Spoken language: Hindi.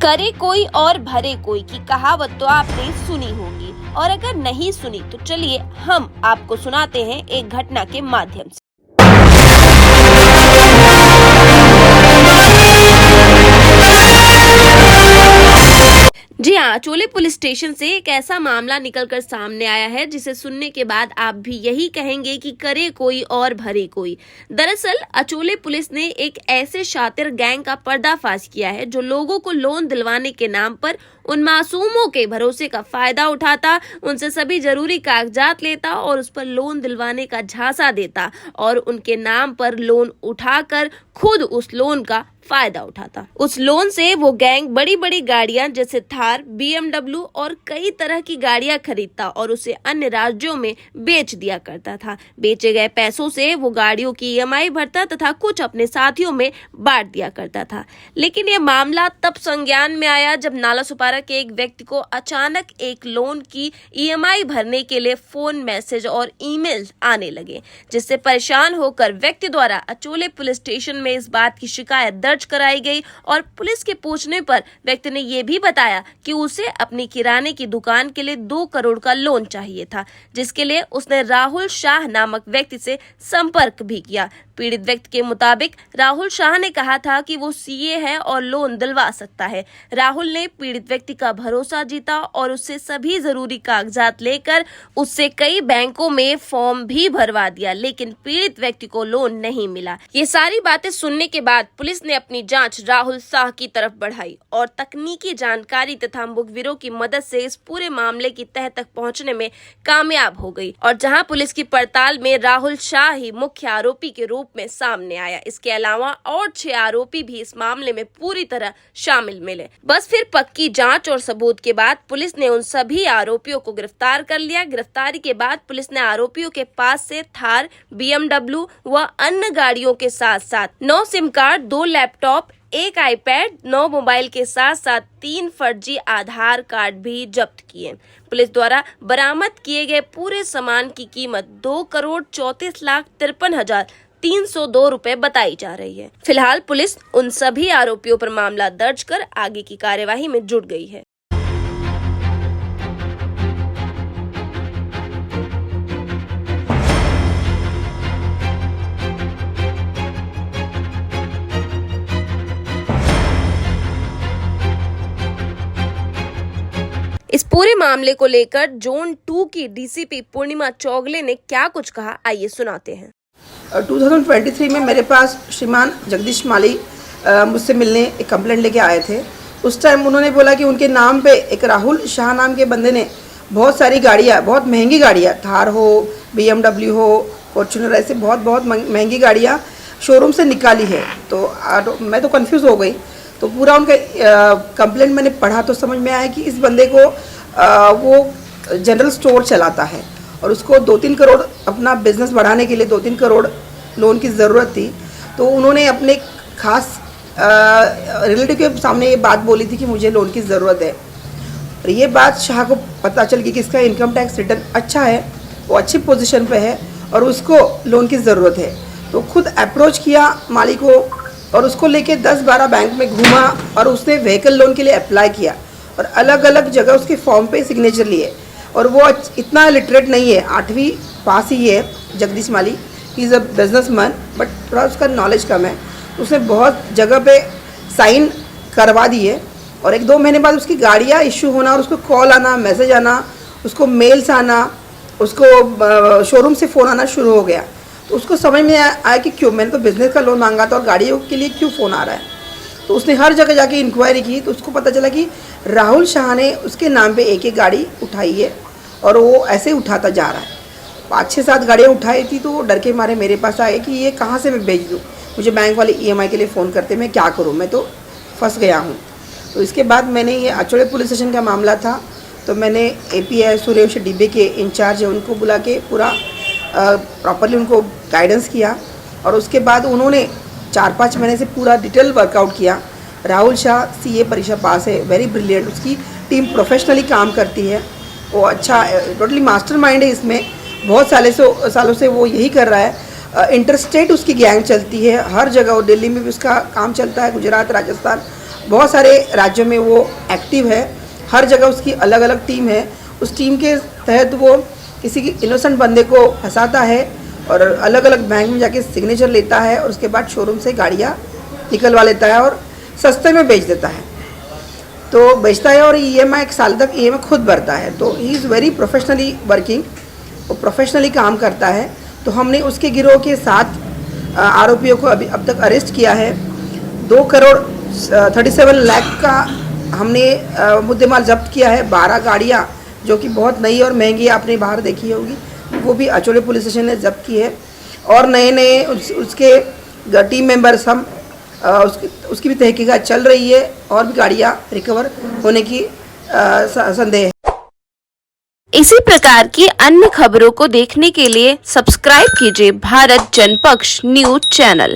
करे कोई और भरे कोई की कहावत तो आपने सुनी होगी, और अगर नहीं सुनी तो चलिए हम आपको सुनाते हैं एक घटना के माध्यम से। जी हाँ, अचोले पुलिस स्टेशन से एक ऐसा मामला निकलकर सामने आया है जिसे सुनने के बाद आप भी यही कहेंगे कि करे कोई और भरे कोई। दरअसल अचोले पुलिस ने एक ऐसे शातिर गैंग का पर्दाफाश किया है जो लोगों को लोन दिलवाने के नाम पर उन मासूमों के भरोसे का फायदा उठाता, उनसे सभी जरूरी कागजात लेता और उस पर लोन दिलवाने का झांसा देता और उनके नाम पर लोन उठाकर खुद उस लोन का फायदा उठाता। उस लोन से वो गैंग बड़ी बड़ी गाड़ियां जैसे थार, BMW और कई तरह की गाड़ियां खरीदता और उसे अन्य राज्यों में बेच दिया करता था। बेचे गए पैसों से वो गाड़ियों की EMI भरता तथा कुछ अपने साथियों में बांट दिया करता था। लेकिन ये मामला तब संज्ञान में आया जब नालासोपारा के एक व्यक्ति को अचानक एक लोन की EMI भरने के लिए फोन, मैसेज और ईमेल आने लगे, जिससे परेशान होकर व्यक्ति द्वारा अचोले पुलिस स्टेशन में इस बात की शिकायत दर्ज कराई गई और पुलिस के पूछने पर व्यक्ति ने यह भी बताया कि उसे अपनी किराने की दुकान के लिए 2 करोड़ का लोन चाहिए था, जिसके लिए उसने राहुल शाह नामक व्यक्ति से संपर्क भी किया। पीड़ित व्यक्ति के मुताबिक राहुल शाह ने कहा था कि वो CA है और लोन दिलवा सकता है। राहुल ने पीड़ित व्यक्ति का भरोसा जीता और उससे सभी जरूरी कागजात लेकर उससे कई बैंकों में फॉर्म भी भरवा दिया, लेकिन पीड़ित व्यक्ति को लोन नहीं मिला। ये सारी बातें सुनने के बाद पुलिस ने अपनी जांच राहुल शाह की तरफ बढ़ाई और तकनीकी जानकारी तथा मुखबिरों की मदद से इस पूरे मामले की तह तक पहुंचने में कामयाब हो गई और जहां पुलिस की पड़ताल में राहुल शाह ही मुख्य आरोपी के रूप में सामने आया। इसके अलावा और 6 आरोपी भी इस मामले में पूरी तरह शामिल मिले। बस फिर पक्की जांच और सबूत के बाद पुलिस ने उन सभी आरोपियों को गिरफ्तार कर लिया। गिरफ्तारी के बाद पुलिस ने आरोपियों के पास से थार, BMW व अन्य गाड़ियों के साथ साथ 9 SIM card, 2 laptop, 1 iPad, 9 mobile के साथ साथ 3 फर्जी आधार कार्ड भी जब्त किए। पुलिस द्वारा बरामद किए गए पूरे सामान की कीमत 2,34,53,302 रुपए बताई जा रही है। फिलहाल पुलिस उन सभी आरोपियों पर मामला दर्ज कर आगे की कार्यवाही में जुट गई है। इस पूरे मामले को लेकर जोन 2 की DCP पूर्णिमा चौगले ने क्या कुछ कहा, आइए सुनाते हैं। 2023 में मेरे पास श्रीमान जगदीश माली मुझसे मिलने एक कंप्लेंट लेके आए थे। उस टाइम उन्होंने बोला कि उनके नाम पे एक राहुल शाह नाम के बंदे ने बहुत सारी गाड़ियाँ, बहुत महंगी गाड़ियाँ, थार हो, BMW हो, फॉर्च्यूनर, ऐसे बहुत महंगी गाड़ियाँ शोरूम से निकाली है। तो मैं तो कंफ्यूज हो गई। तो पूरा उनका कंप्लेंट मैंने पढ़ा तो समझ में आया कि इस बंदे को वो जनरल स्टोर चलाता है और उसको 2-3 करोड़ अपना बिजनेस बढ़ाने के लिए 2-3 करोड़ लोन की ज़रूरत थी। तो उन्होंने अपने खास रिलेटिव के सामने ये बात बोली थी कि मुझे लोन की ज़रूरत है। और ये बात शाह को पता चल गई कि इसका इनकम टैक्स रिटर्न अच्छा है, वो अच्छी पोजीशन पे है और उसको लोन की ज़रूरत है। तो खुद अप्रोच किया माली को और उसको लेके 10-12 बैंक में घूमा और उसने व्हीकल लोन के लिए अप्लाई किया और अलग अलग जगह उसके फॉर्म पे सिग्नेचर लिए। और वो इतना लिटरेट नहीं है, 8वीं पास ही है Jagdish Mali. He is a businessman but थोड़ा उसका नॉलेज कम है। उसने बहुत जगह पे साइन करवा दिए और 1-2 महीने बाद उसकी गाड़ियाँ इशू होना और उसको कॉल आना, मैसेज आना, उसको मेल्स आना, उसको शोरूम से फ़ोन आना शुरू हो गया। तो उसको समझ में आया कि क्यों, मैंने तो बिज़नेस का लोन मांगा था और गाड़ियों के लिए क्यों फ़ोन आ रहा है। तो उसने हर जगह जाके इंक्वायरी की तो उसको पता चला कि राहुल शाह ने उसके नाम पे एक गाड़ी उठाई है और वो ऐसे उठाता जा रहा है। 5-6-7 गाड़ियाँ उठाई थी। तो डर के मारे मेरे पास आए कि ये कहाँ से मैं भेज दूँ, मुझे बैंक वाले EMI के लिए फ़ोन करते, मैं क्या करूँ, मैं तो फंस गया हूँ। तो इसके बाद मैंने ये अचोले पुलिस स्टेशन का मामला था तो मैंने API सूर्यवंशी DB के इंचार्ज है उनको बुला के पूरा प्रॉपरली उनको गाइडेंस किया और उसके बाद उन्होंने 4-5 महीने से पूरा डिटेल वर्कआउट किया। राहुल शाह CA परीक्षा पास है, वेरी ब्रिलियंट, उसकी टीम प्रोफेशनली काम करती है, वो अच्छा टोटली मास्टरमाइंड है इसमें। बहुत सालों से वो यही कर रहा है। इंटरस्टेट उसकी गैंग चलती है हर जगह, वो दिल्ली में भी उसका काम चलता है, गुजरात, राजस्थान, बहुत सारे राज्यों में वो एक्टिव है, हर जगह उसकी अलग अलग टीम है। उस टीम के तहत वो किसी की इनोसेंट बंदे को फंसाता है और अलग अलग बैंक में जाके सिग्नेचर लेता है और उसके बाद शोरूम से गाड़ियाँ निकलवा लेता है और सस्ते में बेच देता है। तो बेचता है और EMI एक साल तक EMI खुद भरता है। तो he is very professionally working, वो प्रोफेशनली काम करता है। तो हमने उसके गिरोह के 7 आरोपियों को अभी अब तक अरेस्ट किया है। 2 करोड़ 37 लाख का हमने मुद्देमाल जब्त किया है। 12 गाड़ियाँ जो कि बहुत नई और महंगी आपने बाहर देखी होगी, वो भी अचोले पुलिस स्टेशन ने जब्त की है। और नए उसके टीम मेंबर्स हम उसकी भी तहकीकात चल रही है और भी गाड़ियाँ रिकवर होने की संदेह है। इसी प्रकार की अन्य खबरों को देखने के लिए सब्सक्राइब कीजिए भारत जनपक्ष न्यूज चैनल।